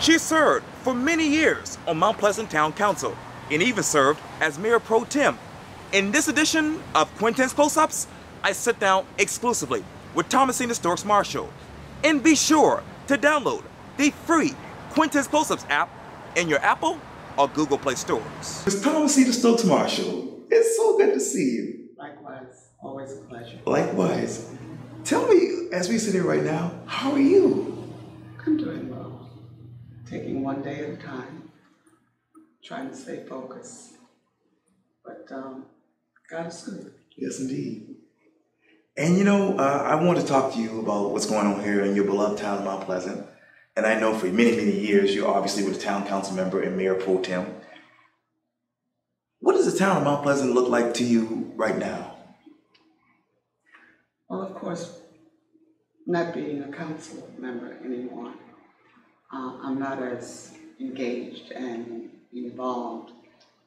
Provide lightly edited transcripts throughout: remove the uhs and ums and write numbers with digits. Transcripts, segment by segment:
She served for many years on Mount Pleasant Town Council and even served as Mayor Pro Tem. In this edition of Quintin's Close-Ups, I sit down exclusively with Thomasena Stokes-Marshall. And be sure to download the free Quintin's Close-Ups app in your Apple or Google Play stores. Ms. Thomasena Stokes-Marshall, it's so good to see you. Likewise, always a pleasure. Likewise. Tell me, as we sit here right now, how are you? I'm doing well. Taking one day at a time, trying to stay focused. But God is good. Yes, indeed. And you know, I want to talk to you about what's going on here in your beloved town of Mount Pleasant. And I know for many, many years, you obviously were a town council member and Mayor Pro Tem. What does the town of Mount Pleasant look like to you right now? Well, of course, not being a council member anymore, I'm not as engaged and involved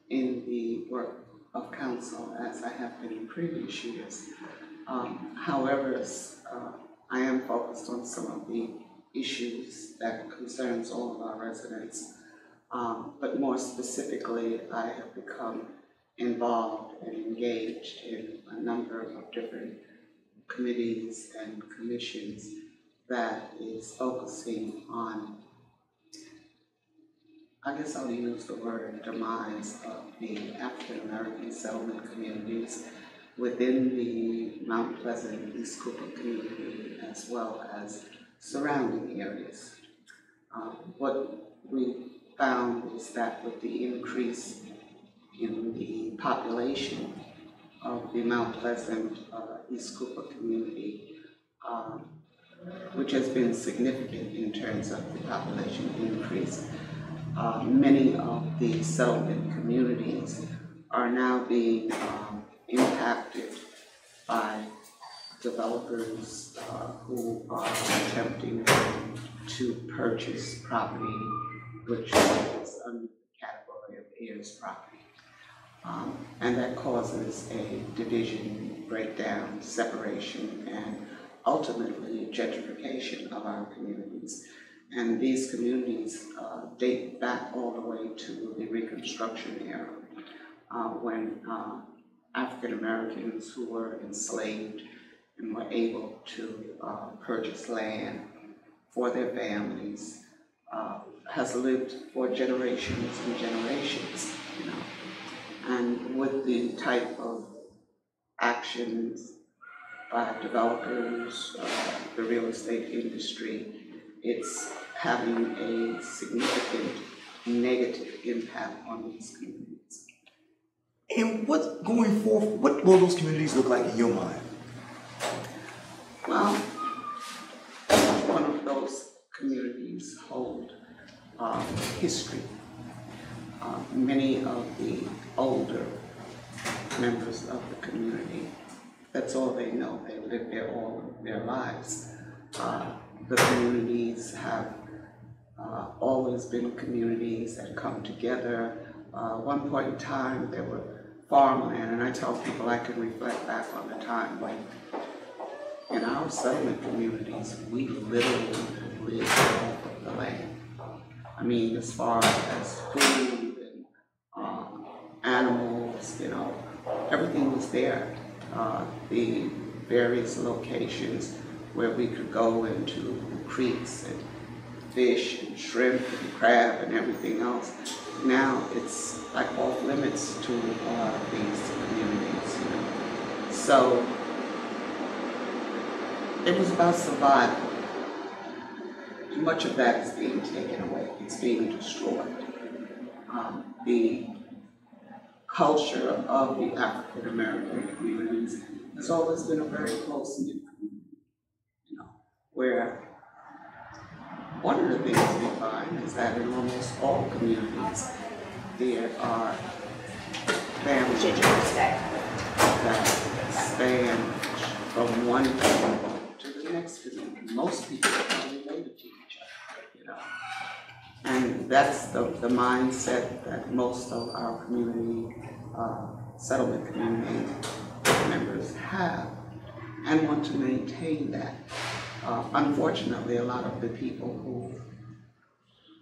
in the work of council as I have been in previous years. However, I am focused on some of the issues that concerns all of our residents. But more specifically, I have become involved and engaged in a number of different committees and commissions that is focusing on, I guess I'll use the word demise of the African American settlement communities within the Mount Pleasant East Cooper community as well as surrounding areas. What we found is that with the increase in the population of the Mount Pleasant East Cooper community, which has been significant in terms of the population increase, many of the settlement communities are now being impacted by developers who are attempting to purchase property which is under the category of heirs property. And that causes a division, breakdown, separation, and ultimately gentrification of our communities. And these communities date back all the way to the Reconstruction era, when African Americans who were enslaved and were able to purchase land for their families has lived for generations and generations, you know. And with the type of actions by developers, the real estate industry, it's having a significant negative impact on these communities. And what, going forward, what will those communities look like in your mind? Well, one of those communities hold history. Many of the older members of the community, that's all they know. They live there all their lives. The communities have always been communities that come together. One point in time, there were farmland, and I tell people I can reflect back on the time when in our settlement communities, we literally lived off of the land. I mean, as far as food and animals, you know, everything was there. The various locations where we could go into creeks and fish and shrimp and crab and everything else. Now it's like off limits to these communities, you know. So it was about survival. Much of that is being taken away. It's being destroyed. The culture of the African American communities has always been a very close-knit community, you know, where one of the things we find is that in almost all communities there are families that span from one community to the next community. Most people are related to each other, you know. And that's the mindset that most of our community, settlement community members have and want to maintain that. Unfortunately, a lot of the people who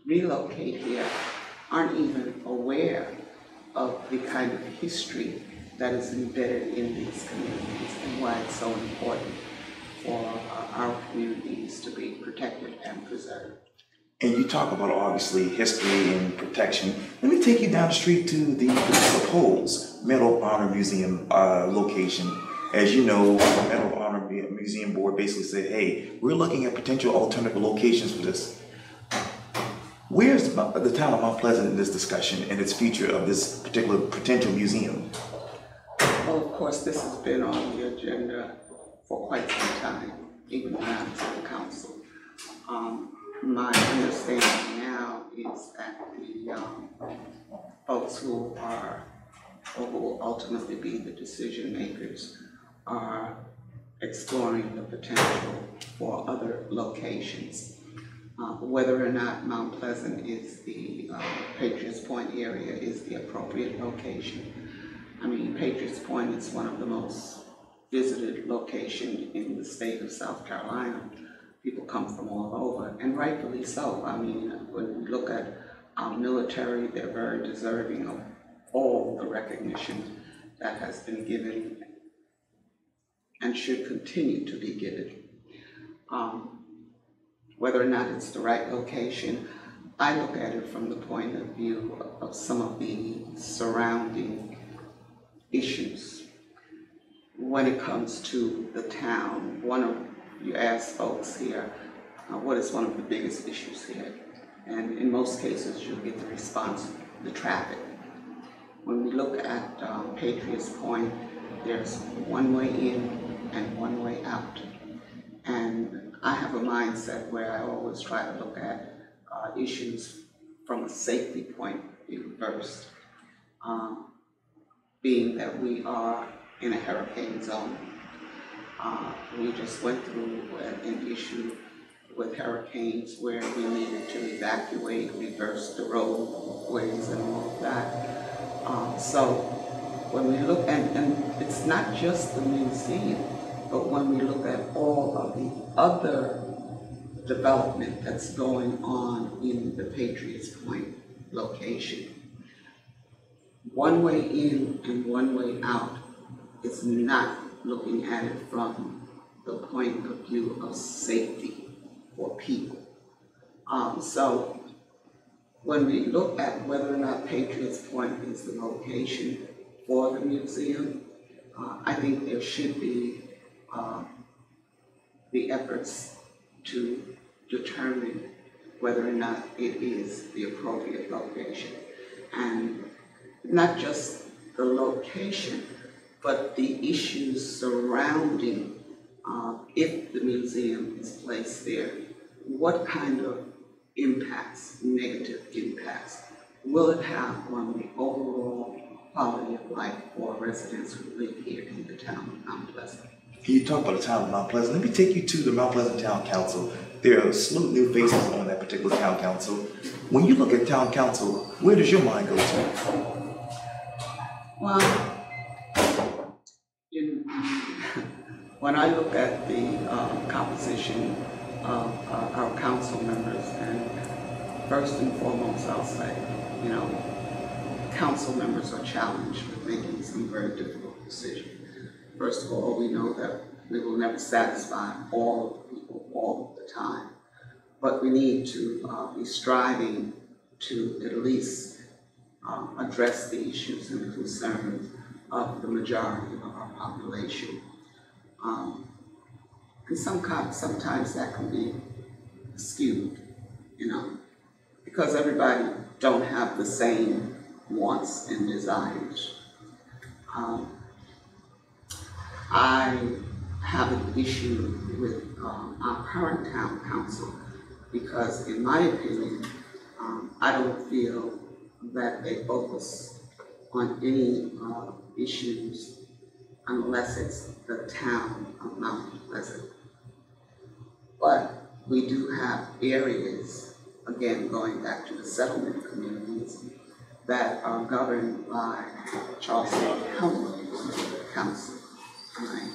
relocate here aren't even aware of the kind of history that is embedded in these communities and why it's so important for our communities to be protected and preserved. And you talk about obviously history and protection. Let me take you down the street to the proposed Medal of Honor Museum location. As you know, the Medal of Honor Museum Board basically said, hey, we're looking at potential alternative locations for this. Where's the town of Mount Pleasant in this discussion and its future of this particular potential museum? Well, of course, this has been on the agenda for quite some time, even when I was on the council. My understanding now is that the folks who will ultimately be the decision makers are exploring the potential for other locations. Whether or not Mount Pleasant is the Patriots Point area is the appropriate location. I mean, Patriots Point is one of the most visited locations in the state of South Carolina. People come from all over, and rightfully so. I mean, when we look at our military, they're very deserving of all the recognition that has been given and should continue to be given. Whether or not it's the right location, I look at it from the point of view of some of the surrounding issues. When it comes to the town, you ask folks here, what is one of the biggest issues here? And in most cases, you'll get the response, the traffic. When we look at Patriots Point, there's one way in and one way out. And I have a mindset where I always try to look at issues from a safety point of view first, being that we are in a hurricane zone. We just went through an issue with hurricanes where we needed to evacuate, reverse the roadways and all of that. So when we look, and it's not just the museum, but when we look at all of the other development that's going on in the Patriots Point location, one way in and one way out is not looking at it from the point of view of safety for people. So when we look at whether or not Patriots Point is the location for the museum, I think there should be the efforts to determine whether or not it is the appropriate location. And not just the location, but the issues surrounding if the museum is placed there. What kind of impacts, negative impacts, will it have on the overall quality of life for residents who live here in the town of Mount Pleasant? You talk about the town of Mount Pleasant. Let me take you to the Mount Pleasant Town Council. There are a slew of new faces on that particular town council. When you look at town council, where does your mind go to? Well, when I look at the composition of our council members, and first and foremost, I'll say, council members are challenged with making some very difficult decisions. First of all, we know that we will never satisfy all of the people all of the time, but we need to be striving to at least address the issues and concerns of the majority of our population. And sometimes that can be skewed, because everybody don't have the same wants and desires. I have an issue with our current town council because, in my opinion, I don't feel that they focus on any issues unless it's the town of Mount Pleasant. But we do have areas, again, going back to the settlement communities, that are governed by Charleston County Council. Right?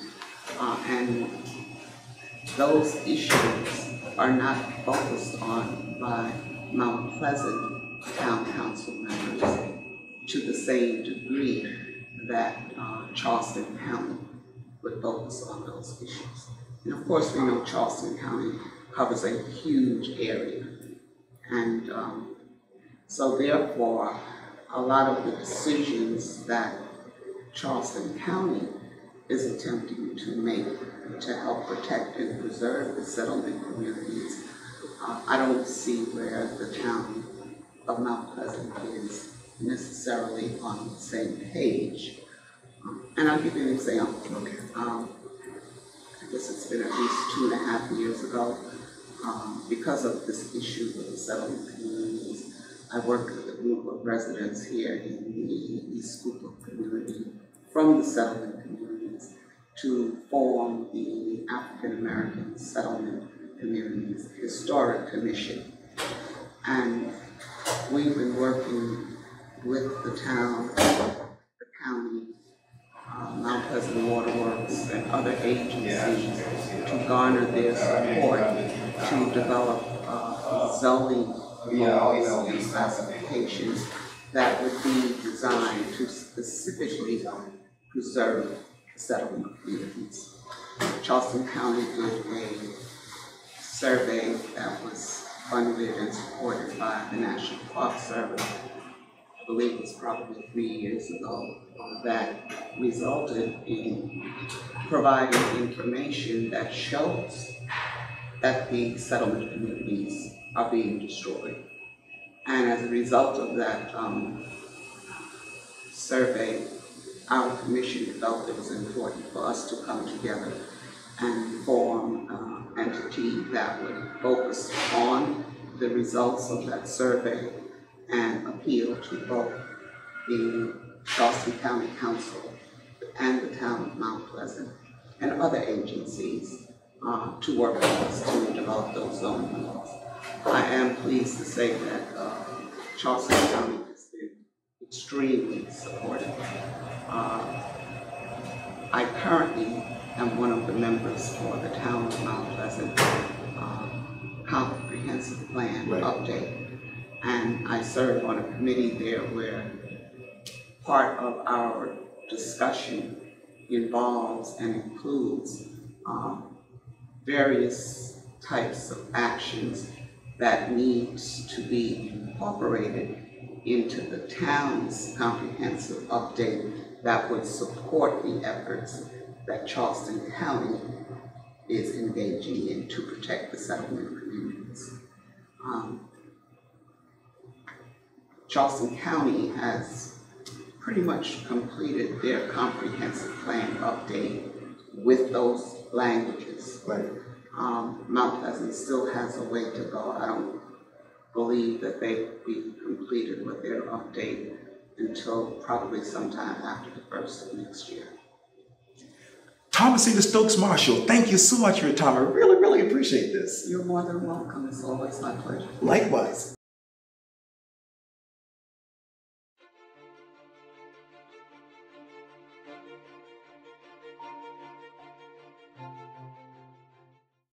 And those issues are not focused on by Mount Pleasant Town Council members to the same degree that Charleston County would focus on those issues. And of course, we know Charleston County covers a huge area. And so therefore, a lot of the decisions that Charleston County is attempting to make to help protect and preserve the settlement communities, I don't see where the town of Mount Pleasant is necessarily on the same page. And I'll give you an example. I guess it's been at least 2.5 years ago, because of this issue with the settlement communities, I worked with a group of residents here in the East Schuylkill community from the settlement communities to form the African American Settlement Communities Historic Commission. And we've been working with the town, the county, Mount Pleasant Waterworks, and other agencies to garner their support to develop zoning laws and classifications that would be designed to specifically preserve the settlement communities. Charleston County did a survey that was funded and supported by the National Park Service. I believe it was probably 3 years ago, that resulted in providing information that shows that the settlement communities are being destroyed. And as a result of that survey, our commission felt it was important for us to come together and form an entity that would focus on the results of that survey and appeal to both the Charleston County Council and the town of Mount Pleasant and other agencies to work with us to develop those zoning laws. I am pleased to say that Charleston County has been extremely supportive. I currently am one of the members for the town of Mount Pleasant comprehensive plan update. And I serve on a committee there where part of our discussion involves and includes various types of actions that needs to be incorporated into the town's comprehensive update that would support the efforts that Charleston County is engaging in to protect the settlement communities. Charleston County has pretty much completed their comprehensive plan update with those languages. Right. Mount Pleasant still has a way to go. I don't believe that they'll be completed with their update until probably sometime after the first of next year. Thomasena Stokes-Marshall, thank you so much for your time. I really, really appreciate this. You're more than welcome. It's always my pleasure. Likewise.